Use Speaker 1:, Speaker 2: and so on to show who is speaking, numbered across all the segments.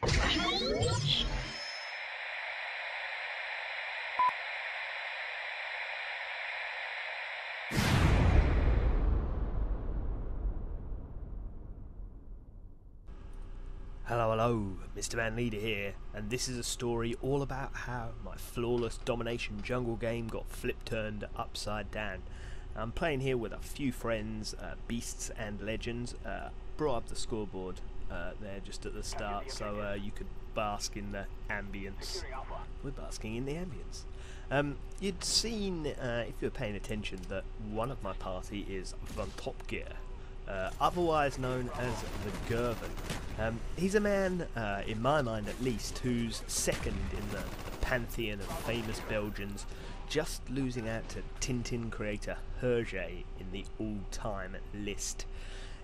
Speaker 1: Hello, hello, Mr. Man Leader here, and this is a story all about how my flawless domination jungle game got flip-turned upside down. I'm playing here with a few friends, Beasts and Legends. Brought up the scoreboard there just at the start so you could bask in the ambience. We're basking in the ambience. You'd seen, if you were paying attention, that one of my party is Von Top Gear. Otherwise known as the Gervan. He's a man, in my mind at least, who's second in the pantheon of famous Belgians, just losing out to Tintin creator Hergé in the all-time list.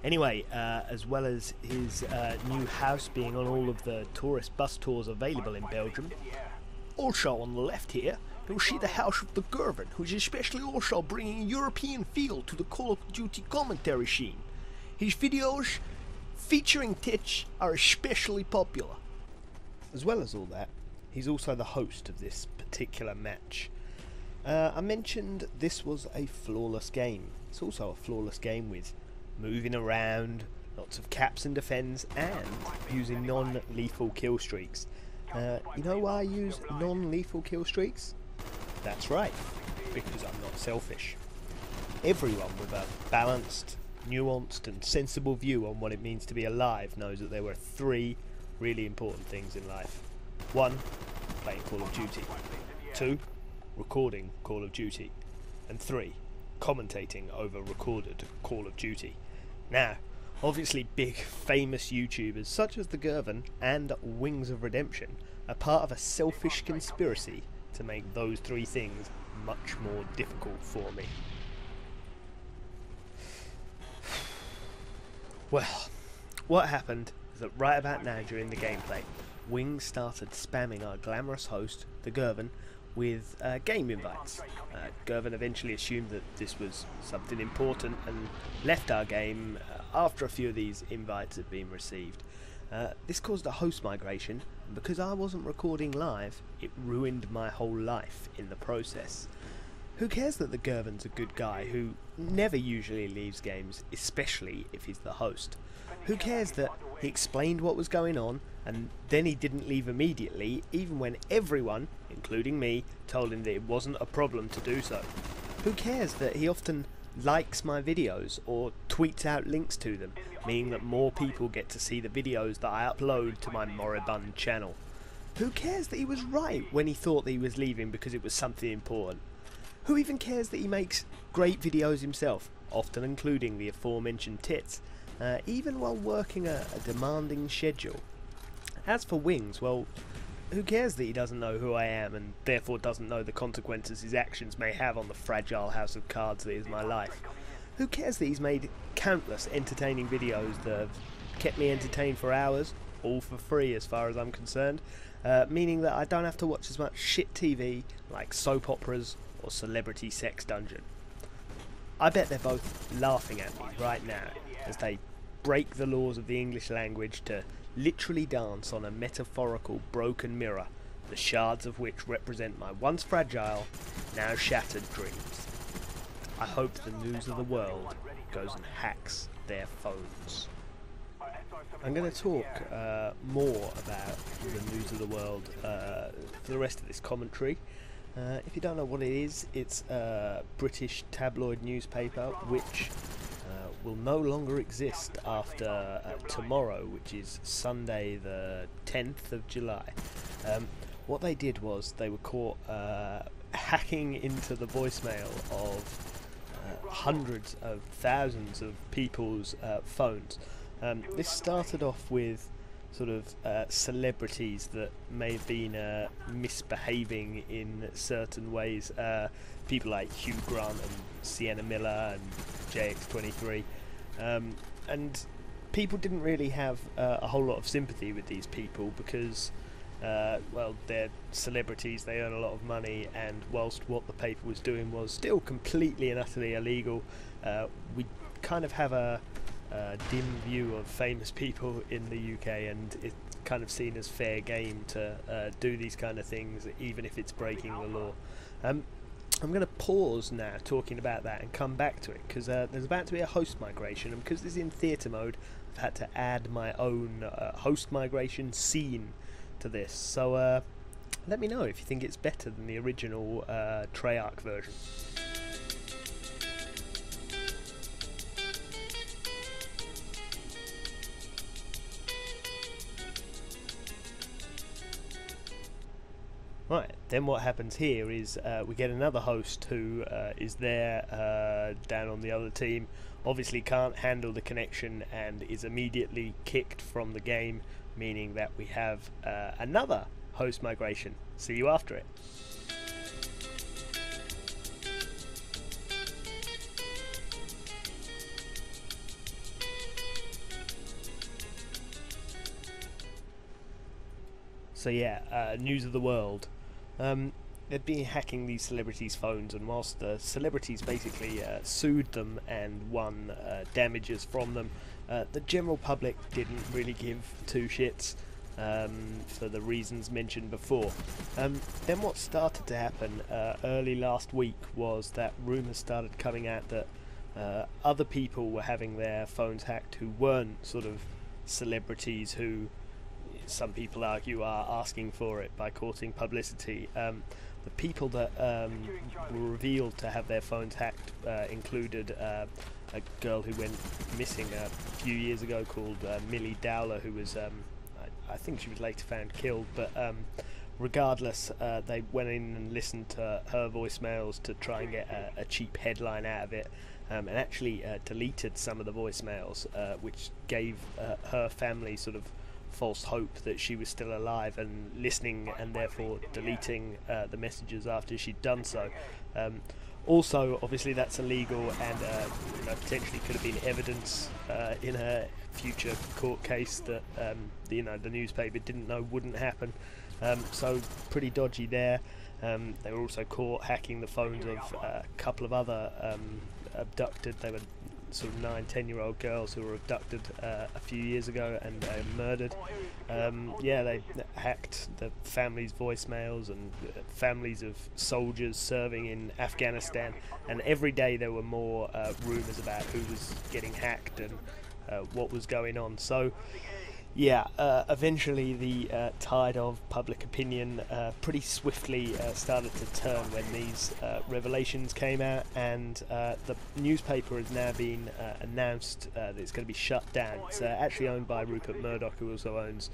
Speaker 1: Anyway, as well as his new house being on all of the tourist bus tours available in Belgium, also on the left here, you'll see the house of the Gervan, who's especially also bringing a European feel to the Call of Duty commentary scene. His videos featuring tits are especially popular. As well as all that, he's also the host of this particular match. I mentioned this was a flawless game. It's also a flawless game with moving around, lots of caps and defends, and using non-lethal kill streaks. You know why I use non-lethal kill streaks? That's right, because I'm not selfish. Everyone with a balanced, nuanced and sensible view on what it means to be alive knows that there were three really important things in life. 1. Playing Call of Duty. 2. Recording Call of Duty. And 3. Commentating over recorded Call of Duty. Now, obviously big famous YouTubers such as the Gervan and Wings of Redemption are part of a selfish conspiracy to make those three things much more difficult for me. Well, what happened is that right about now during the gameplay, Wings started spamming our glamorous host, the Gervan, with game invites. Gervan eventually assumed that this was something important and left our game after a few of these invites had been received. This caused a host migration, and because I wasn't recording live, it ruined my whole life in the process. Who cares that the Gervan's a good guy who never usually leaves games, especially if he's the host? Who cares that he explained what was going on and then he didn't leave immediately, even when everyone, including me, told him that it wasn't a problem to do so? Who cares that he often likes my videos or tweets out links to them, meaning that more people get to see the videos that I upload to my moribund channel? Who cares that he was right when he thought that he was leaving because it was something important? Who even cares that he makes great videos himself, often including the aforementioned tits, even while working a demanding schedule? As for Wings, well, who cares that he doesn't know who I am and therefore doesn't know the consequences his actions may have on the fragile house of cards that is my life? Who cares that he's made countless entertaining videos that have kept me entertained for hours, all for free as far as I'm concerned, meaning that I don't have to watch as much shit TV like soap operas or Celebrity Sex Dungeon. I bet they're both laughing at me right now as they break the laws of the English language to literally dance on a metaphorical broken mirror, the shards of which represent my once fragile, now shattered dreams. I hope the news of the world goes and hacks their phones. I'm going to talk more about the news of the world for the rest of this commentary. If you don't know what it is, it's a British tabloid newspaper which will no longer exist after tomorrow, which is Sunday the 10th of July. What they did was they were caught hacking into the voicemail of hundreds of thousands of people's phones. This started off with sort of celebrities that may have been misbehaving in certain ways. People like Hugh Grant and Sienna Miller and JX23. And people didn't really have a whole lot of sympathy with these people because, well, they're celebrities, they earn a lot of money, and whilst what the paper was doing was still completely and utterly illegal, we kind of have a dim view of famous people in the UK, and kind of seen as fair game to do these kind of things, even if it's breaking the law. I'm going to pause now talking about that and come back to it, because there's about to be a host migration, and because this is in theatre mode, I've had to add my own host migration scene to this. So let me know if you think it's better than the original Treyarch version. Right, then what happens here is we get another host who is there down on the other team, obviously can't handle the connection and is immediately kicked from the game, meaning that we have another host migration. See you after it. So yeah, news of the world. They'd been hacking these celebrities' phones, and whilst the celebrities basically sued them and won damages from them, the general public didn't really give two shits for the reasons mentioned before. Then what started to happen early last week was that rumours started coming out that other people were having their phones hacked who weren't sort of celebrities who some people argue are asking for it by courting publicity. The people that were revealed to have their phones hacked included a girl who went missing a few years ago called Millie Dowler, who was, I think she was later found killed, but regardless, they went in and listened to her voicemails to try and get a cheap headline out of it, and actually deleted some of the voicemails, which gave her family sort of false hope that she was still alive and listening, and therefore deleting the messages after she'd done so. Also, obviously that's illegal, and potentially could have been evidence in a future court case that the newspaper didn't know wouldn't happen. So pretty dodgy there. They were also caught hacking the phones of a couple of other abducted. They were sort of 9-10-year-old girls who were abducted a few years ago and murdered. Yeah, they hacked the families' voicemails and families of soldiers serving in Afghanistan, and every day there were more rumours about who was getting hacked and what was going on. So yeah, eventually the tide of public opinion pretty swiftly started to turn when these revelations came out, and the newspaper has now been announced that it's going to be shut down. It's actually owned by Rupert Murdoch, who also owns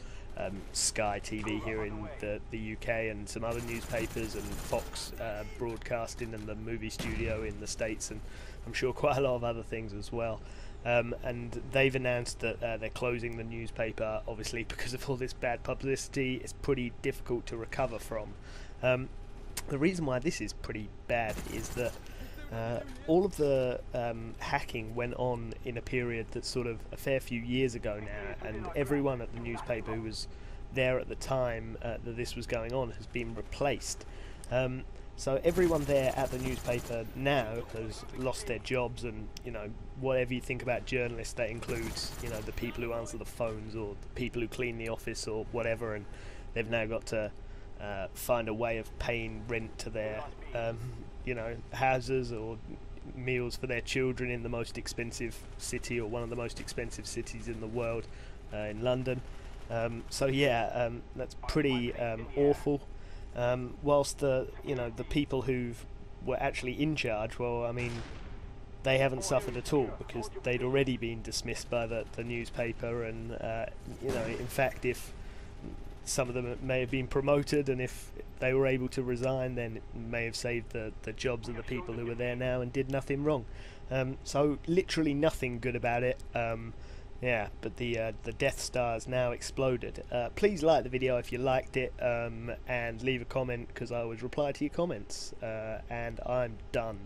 Speaker 1: Sky TV here in the UK, and some other newspapers, and Fox Broadcasting, and the movie studio in the States, and I'm sure quite a lot of other things as well. And they've announced that they're closing the newspaper, obviously because of all this bad publicity. It's pretty difficult to recover from. The reason why this is pretty bad is that all of the hacking went on in a period that's sort of a fair few years ago now, and everyone at the newspaper who was there at the time that this was going on has been replaced. So everyone there at the newspaper now has lost their jobs, and whatever you think about journalists, that includes the people who answer the phones or the people who clean the office or whatever, and they've now got to find a way of paying rent to their houses or meals for their children in the most expensive city, or one of the most expensive cities in the world, in London. So yeah, that's pretty awful. Whilst the people who were actually in charge, well, I mean, they haven't suffered at all, because they'd already been dismissed by the newspaper, and in fact, if some of them may have been promoted, and if they were able to resign, then it may have saved the jobs of the people who were there now and did nothing wrong. So literally nothing good about it. Yeah, but the Death Star has now exploded. Please like the video if you liked it, and leave a comment, because I always reply to your comments. And I'm done.